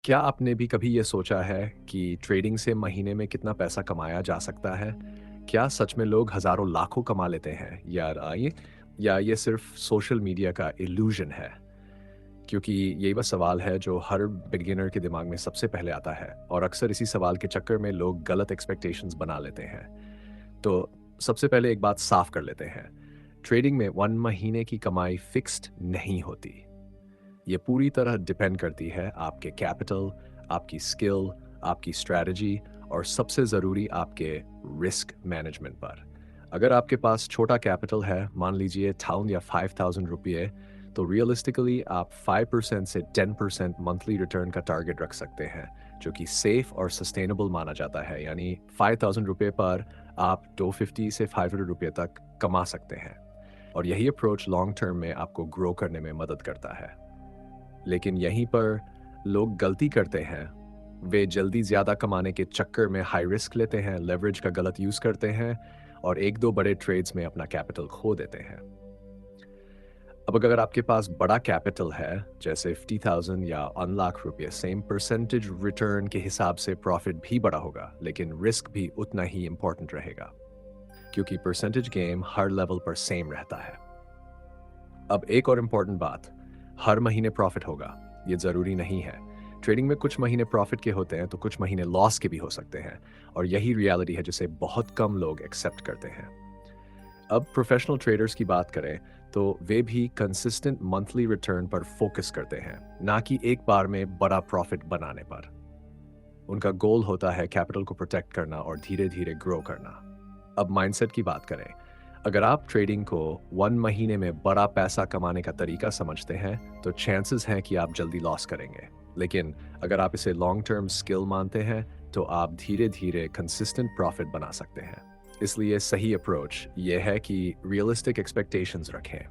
क्या आपने भी कभी ये सोचा है कि ट्रेडिंग से महीने में कितना पैसा कमाया जा सकता है? क्या सच में लोग हज़ारों लाखों कमा लेते हैं या ये सिर्फ़ सोशल मीडिया का इल्यूज़न है? क्योंकि यही बस सवाल है जो हर बिगिनर के दिमाग में सबसे पहले आता है और अक्सर इसी सवाल के चक्कर में लोग गलत एक्सपेक्टेशंस बना लेते हैं। तो सबसे पहले एक बात साफ़ कर लेते हैं, ट्रेडिंग में 1 महीने की कमाई फ़िक्स्ड नहीं होती। ये पूरी तरह डिपेंड करती है आपके कैपिटल, आपकी स्किल, आपकी स्ट्रैटेजी और सबसे ज़रूरी आपके रिस्क मैनेजमेंट पर। अगर आपके पास छोटा कैपिटल है, मान लीजिए 1000 या 5000 रुपये, तो रियलिस्टिकली आप 5% से 10% मंथली रिटर्न का टारगेट रख सकते हैं, जो कि सेफ और सस्टेनेबल माना जाता है। यानी 5000 रुपये पर आप 250 से 500 रुपये तक कमा सकते हैं और यही अप्रोच लॉन्ग टर्म में आपको ग्रो करने में मदद करता है। लेकिन यहीं पर लोग गलती करते हैं। वे जल्दी ज़्यादा कमाने के चक्कर में हाई रिस्क लेते हैं, लेवरेज का गलत यूज़ करते हैं और 1-2 बड़े ट्रेड्स में अपना कैपिटल खो देते हैं। अब अगर आपके पास बड़ा कैपिटल है, जैसे 50,000 या 1 लाख रुपए, सेम परसेंटेज रिटर्न के हिसाब से प्रॉफिट भी बड़ा होगा, लेकिन रिस्क भी उतना ही इम्पोर्टेंट रहेगा, क्योंकि परसेंटेज गेम हर लेवल पर सेम रहता है। अब एक और इम्पोर्टेंट बात, हर महीने प्रॉफिट होगा, ये ज़रूरी नहीं है। ट्रेडिंग में कुछ महीने प्रॉफिट के होते हैं, तो कुछ महीने लॉस के भी हो सकते हैं और यही रियलिटी है जिसे बहुत कम लोग एक्सेप्ट करते हैं। अब प्रोफेशनल ट्रेडर्स की बात करें, तो वे भी कंसिस्टेंट मंथली रिटर्न पर फोकस करते हैं, ना कि एक बार में बड़ा प्रॉफिट बनाने पर। उनका गोल होता है कैपिटल को प्रोटेक्ट करना और धीरे-धीरे ग्रो करना। अब माइंडसेट की बात करें, अगर आप ट्रेडिंग को 1 महीने में बड़ा पैसा कमाने का तरीका समझते हैं, तो चांसेस हैं कि आप जल्दी लॉस करेंगे। लेकिन अगर आप इसे लॉन्ग टर्म स्किल मानते हैं, तो आप धीरे-धीरे कंसिस्टेंट प्रॉफिट बना सकते हैं। इसलिए सही अप्रोच ये है कि रियलिस्टिक एक्सपेक्टेशंस रखें,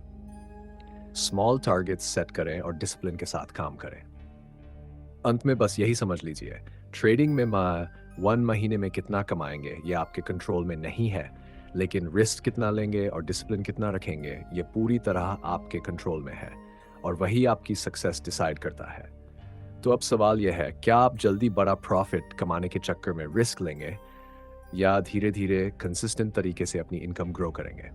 स्मॉल टारगेट्स सेट करें और डिसिप्लिन के साथ काम करें। अंत में बस यही समझ लीजिए, ट्रेडिंग में 1 महीने में कितना कमाएँगे, ये आपके कंट्रोल में नहीं है, लेकिन रिस्क कितना लेंगे और डिसिप्लिन कितना रखेंगे, ये पूरी तरह आपके कंट्रोल में है और वही आपकी सक्सेस डिसाइड करता है। तो अब सवाल यह है, क्या आप जल्दी बड़ा प्रॉफिट कमाने के चक्कर में रिस्क लेंगे या धीरे-धीरे कंसिस्टेंट तरीके से अपनी इनकम ग्रो करेंगे?